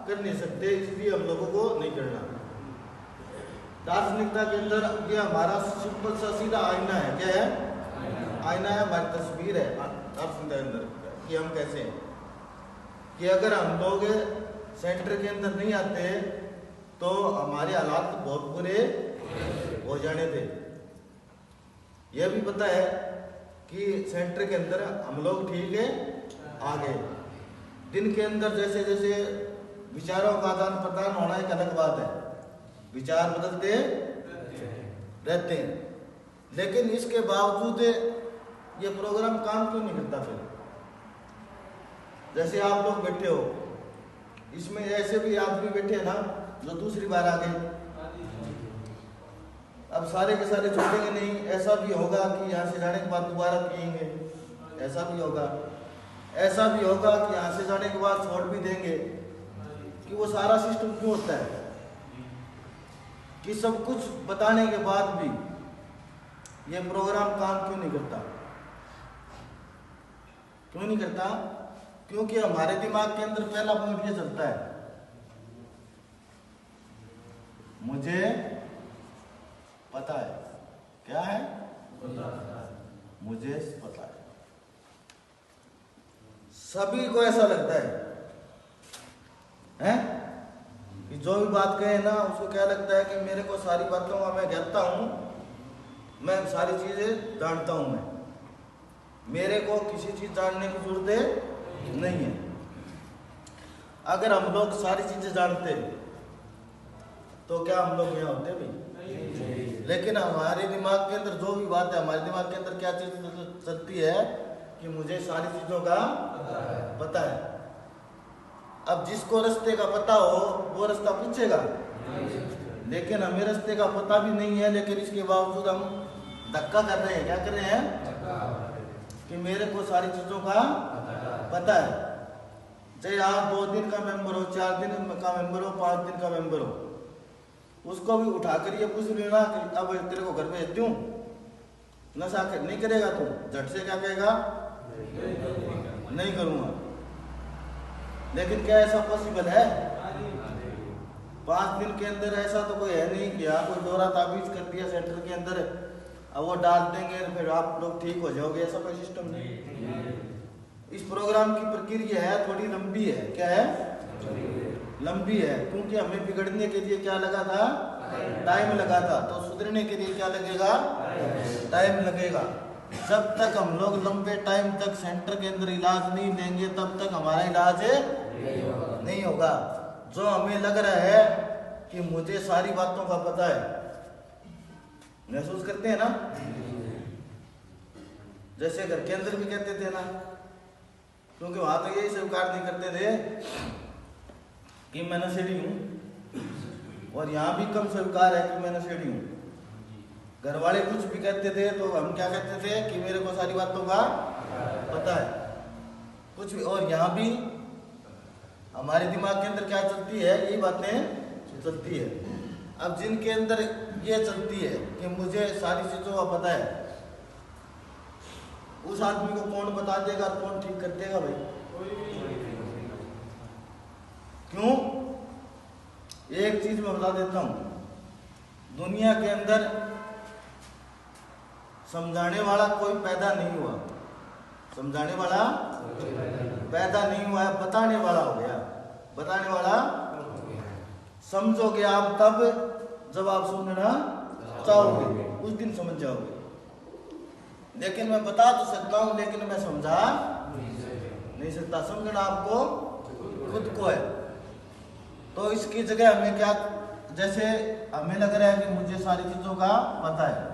कर नहीं सकते, इसलिए हम लोगों को नहीं करना। दार्शनिकता के अंदर ये हमारा सिंपल सा सीधा आईना है। क्या है? आईना है, हमारी तस्वीर है दार्शनिकता के अंदर कि हम कैसे हैं। कि अगर हम लोग सेंटर के अंदर नहीं आते तो हमारे हालात बहुत बुरे हो जाने थे। यह भी पता है कि सेंटर के अंदर हम लोग ठीक है आ गए। दिन के अंदर जैसे जैसे विचारों का आदान प्रदान होना एक अलग बात है, विचार बदलते रहते हैं, लेकिन इसके बावजूद ये प्रोग्राम काम क्यों नहीं करता? फिर जैसे आप लोग बैठे हो, इसमें ऐसे भी आदमी बैठे हैं ना जो दूसरी बार आ गए। अब सारे के सारे छोड़ेंगे नहीं, ऐसा भी होगा कि यहाँ से जाने के बाद दोबारा पिएंगे, ऐसा भी होगा। ऐसा भी होगा कि यहाँ से जाने के बाद छोड़ भी देंगे। कि वो सारा सिस्टम क्यों होता है कि सब कुछ बताने के बाद भी ये प्रोग्राम काम क्यों नहीं करता? क्यों नहीं करता? क्योंकि हमारे दिमाग के अंदर पहला पॉइंट ये चलता है, मुझे पता है। क्या है? मुझे पता है। सभी को ऐसा लगता है कि जो भी बात कहे ना उसको क्या लगता है कि मेरे को सारी बातों का मैं जानता हूं, मैं सारी चीजें जानता हूं, मेरे को किसी चीज जानने की जरूरत नहीं है। अगर हम लोग सारी चीजें जानते तो क्या हम लोग यहाँ होते भाई? लेकिन हमारे दिमाग के अंदर जो भी बात है, हमारे दिमाग के अंदर क्या चीज चलती है कि मुझे सारी चीजों का पता है। अब जिसको रास्ते का पता हो वो रास्ता पूछेगा, लेकिन हमें रास्ते का पता भी नहीं है, लेकिन इसके बावजूद हम धक्का कर रहे हैं। क्या कर रहे हैं? कि मेरे को सारी चीजों का पता है। चाहे आप 2 दिन का मेंबर हो, 4 दिन का मेंबर हो, 5 दिन का मेंबर हो, उसको भी उठाकर ये पूछ लेना कि अब तेरे को घर भेज दूं, नशा नहीं करेगा तू? झट से क्या कहेगा? नहीं करूंगा। लेकिन क्या ऐसा पॉसिबल है? 5 दिन के अंदर ऐसा तो कोई है नहीं कि हाँ कोई दौरा ताबीज कर दिया सेंटर के अंदर, अब वो डाल देंगे फिर आप लोग ठीक हो जाओगे, ऐसा कोई सिस्टम नहीं। इस प्रोग्राम की प्रक्रिया है थोड़ी लंबी है। क्या है? लंबी है, क्योंकि हमें बिगड़ने के लिए क्या लगा था? टाइम लगा था। तो सुधरने के लिए क्या लगेगा? टाइम लगेगा। जब तक हम लोग लंबे टाइम तक सेंटर के अंदर इलाज नहीं लेंगे तब तक हमारा इलाज नहीं होगा। जो हमें लग रहा है कि मुझे सारी बातों का पता है, महसूस करते हैं ना? जैसे घर के अंदर भी कहते थे ना, क्योंकि वहां तो यही स्वीकार नहीं करते थे कि मैं नशेड़ी हूं, और यहाँ भी कम स्वीकार है कि मैं नशेड़ी हूं। घर वाले कुछ भी कहते थे तो हम क्या कहते थे कि मेरे को सारी बातों का पता है कुछ भी। और यहाँ भी हमारे दिमाग के अंदर क्या चलती है? यही बातें चलती है। अब जिनके अंदर ये चलती है कि मुझे सारी चीजों का पता है, उस आदमी को कौन बता देगा, कौन ठीक कर देगा भाई? क्यों? एक चीज मैं बता देता हूं, दुनिया के अंदर समझाने वाला कोई पैदा नहीं हुआ। समझाने वाला पैदा नहीं हुआ है, बताने वाला हो गया। बताने वाला समझोगे आप तब जब आप सुनना चाहोगे, उस दिन समझ जाओगे। लेकिन मैं बता तो सकता हूं, लेकिन मैं समझा नहीं सकता। समझना आपको खुद को है। तो इसकी जगह हमें क्या, जैसे हमें लग रहा है कि मुझे सारी चीजों का पता है,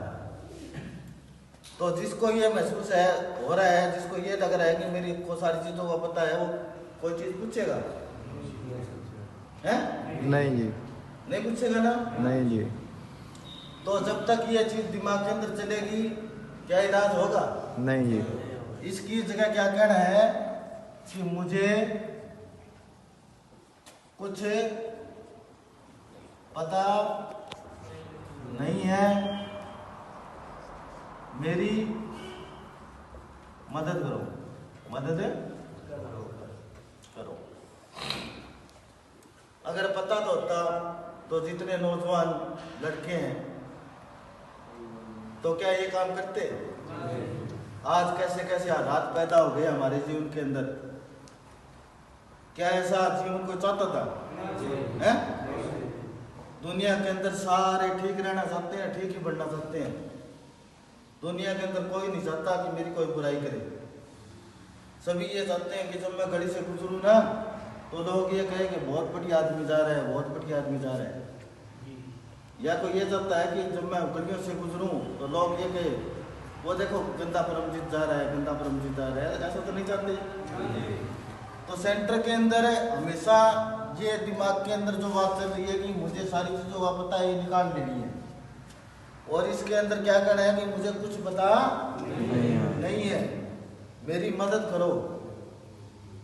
तो जिसको ये महसूस है हो रहा है, जिसको ये लग रहा है कि मेरी को सारी चीजों का पता है, वो कोई चीज पूछेगा? है? नहीं जी, नहीं पूछेगा ना? नहीं जी। तो जब तक ये चीज दिमाग के अंदर चलेगी क्या इलाज होगा? नहीं जी। इसकी जगह क्या कहना है कि मुझे कुछ पता नहीं है, मेरी मदद करो, मदद करो। अगर पता तो होता तो जितने नौजवान लड़के हैं तो क्या ये काम करते? आज कैसे कैसे हालात पैदा हो गए हमारे जीवन के अंदर। क्या ऐसा जीवन कोई चाहता था? हैं? दुनिया के अंदर सारे ठीक रहना चाहते हैं, ठीक ही बढ़ना चाहते हैं। दुनिया के अंदर कोई नहीं चाहता कि मेरी कोई बुराई करे। सभी ये चाहते हैं कि जब मैं गली से गुजरूं ना तो लोग ये कहें कि बहुत बढ़िया आदमी जा रहा है, बहुत बढ़िया आदमी जा रहा है। या कोई ये चाहता है कि जब मैं गलियों से गुजरूं तो लोग ये कहे वो देखो गंदा परमजीत जा रहा है, गंदा परमजीत जा रहा है। ऐसा तो नहीं चाहते। तो सेंटर के अंदर हमेशा ये दिमाग के अंदर जो बात चल रही है कि मुझे सारी चीज़ों का पता है, ये निकाल लेनी है। और इसके अंदर क्या कहना है कि मुझे कुछ पता नहीं है, मेरी मदद करो,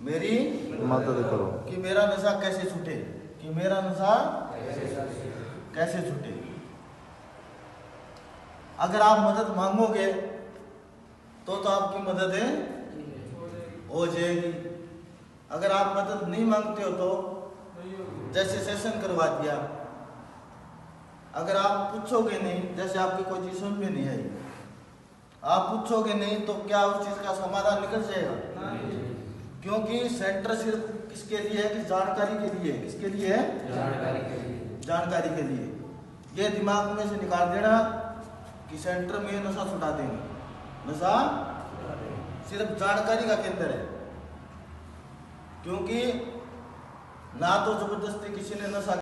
मेरी मदद करो कि मेरा नशा कैसे छूटे, कि मेरा नशा कैसे छूटे। अगर आप मदद मांगोगे तो आपकी मदद हो जाएगी। अगर आप मदद नहीं मांगते हो तो जैसे सेशन करवा दिया, अगर आप पूछोगे नहीं, जैसे आपकी कोई चीज सुन में नहीं आई, आप पूछोगे नहीं तो क्या उस चीज का समाधान निकल जाएगा? क्योंकि सेंटर सिर्फ किसके लिए है? कि जानकारी के लिए। किसके लिए है? जानकारी के लिए। ये दिमाग में से निकाल देना कि सेंटर में नशा छुटा देंगे। नशा सिर्फ जानकारी का केंद्र है। क्योंकि ना तो जबरदस्ती किसी ने नशा